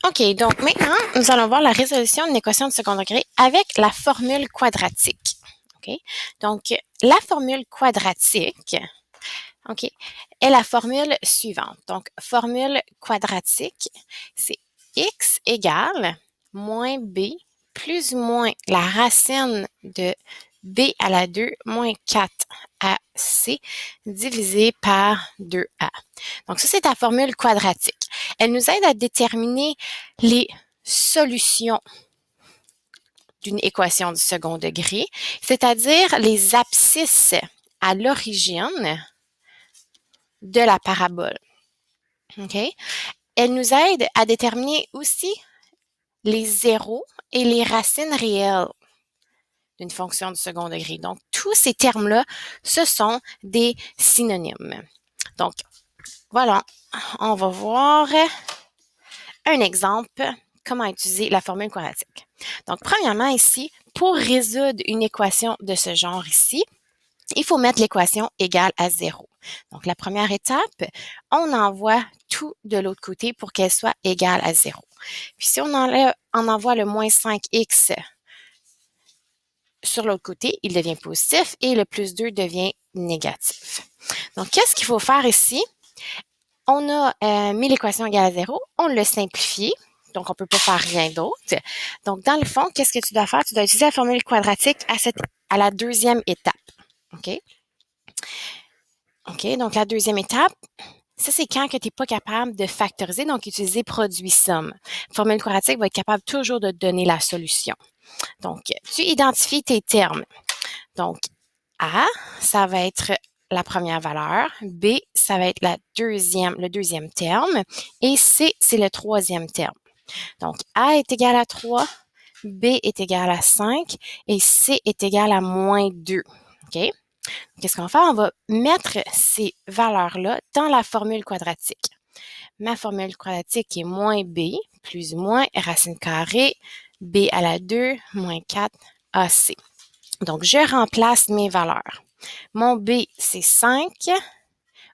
OK, donc maintenant, nous allons voir la résolution d'une équation de second degré avec la formule quadratique. OK? Donc, la formule quadratique, OK, est la formule suivante. Donc, formule quadratique, c'est x égale moins b plus ou moins la racine de b à la 2 moins 4ac divisé par 2a. Donc, ça, c'est ta formule quadratique. Elle nous aide à déterminer les solutions d'une équation du second degré, c'est-à-dire les abscisses à l'origine de la parabole. OK? Elle nous aide à déterminer aussi les zéros et les racines réelles d'une fonction du second degré. Donc, tous ces termes-là, ce sont des synonymes. Donc, voilà, on va voir un exemple, comment utiliser la formule quadratique. Donc, premièrement, ici, pour résoudre une équation de ce genre ici, il faut mettre l'équation égale à 0. Donc, la première étape, on envoie tout de l'autre côté pour qu'elle soit égale à 0. Puis, si on envoie le moins 5x sur l'autre côté, il devient positif et le plus 2 devient négatif. Donc, qu'est-ce qu'il faut faire ici? On a mis l'équation égale à 0, on l'a simplifié, donc on ne peut pas faire rien d'autre. Donc, dans le fond, qu'est-ce que tu dois faire? Tu dois utiliser la formule quadratique à la deuxième étape. OK? OK, donc la deuxième étape, ça, c'est quand que tu n'es pas capable de factoriser, donc utiliser produit-somme. La formule quadratique va être capable toujours de te donner la solution. Donc, tu identifies tes termes. Donc, A, ça va être la première valeur. B, ça va être le deuxième terme. Et C, c'est le troisième terme. Donc, A est égal à 3, B est égal à 5 et C est égal à moins 2. OK? Qu'est-ce qu'on va faire? On va mettre ces valeurs-là dans la formule quadratique. Ma formule quadratique est moins b plus ou moins racine carrée b à la 2 moins 4 ac. Donc, je remplace mes valeurs. Mon b, c'est 5.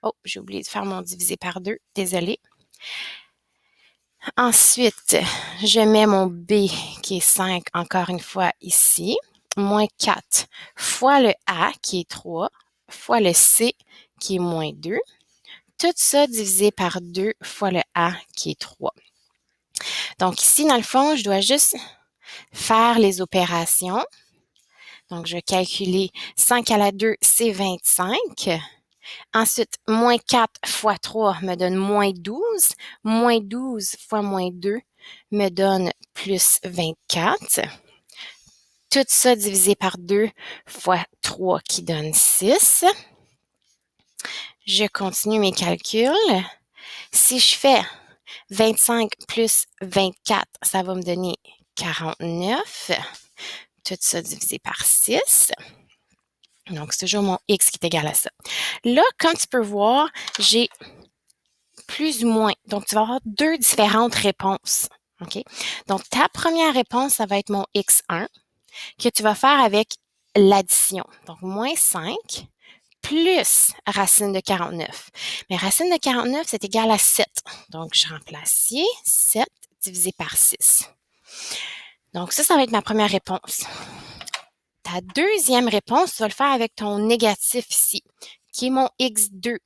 Oh, j'ai oublié de faire mon divisé par 2. Désolée. Ensuite, je mets mon b qui est 5 encore une fois ici. Moins 4 fois le a qui est 3 fois le c qui est moins 2. Tout ça divisé par 2 fois le a qui est 3. Donc ici, dans le fond, je dois juste faire les opérations. Donc, je vais calculer 5 à la 2, c'est 25. Ensuite, moins 4 fois 3 me donne moins 12. Moins 12 fois moins 2 me donne plus 24. Tout ça divisé par 2 fois 3 qui donne 6. Je continue mes calculs. Si je fais 25 plus 24, ça va me donner 49. Tout ça divisé par 6. Donc, c'est toujours mon x qui est égal à ça. Là, comme tu peux voir, j'ai plus ou moins. Donc, tu vas avoir deux différentes réponses. OK? Donc, ta première réponse, ça va être mon x1 que tu vas faire avec l'addition. Donc, moins 5 plus racine de 49. Mais racine de 49, c'est égal à 7. Donc, je remplace ici 7 divisé par 6. Donc, ça va être ma première réponse. Ta deuxième réponse, tu vas le faire avec ton négatif ici, qui est mon x2.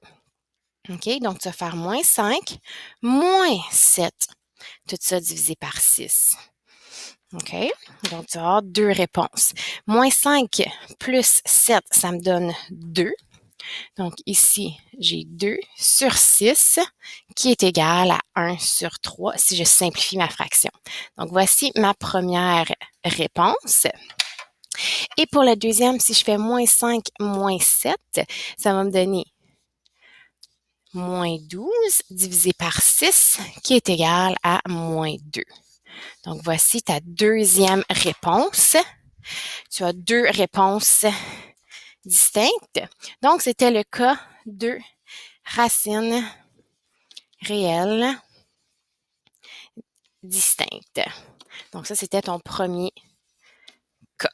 OK? Donc, tu vas faire moins 5, moins 7. Tout ça divisé par 6. OK? Donc, tu vas avoir deux réponses. Moins 5 plus 7, ça me donne 2. Donc, ici, j'ai 2 sur 6 qui est égal à 1 sur 3 si je simplifie ma fraction. Donc, voici ma première réponse. Et pour la deuxième, si je fais moins 5 moins 7, ça va me donner moins 12 divisé par 6 qui est égal à moins 2. Donc, voici ta deuxième réponse. Tu as deux réponses distinctes. Donc, c'était le cas de racines réelles distinctes. Donc, ça, c'était ton premier cas.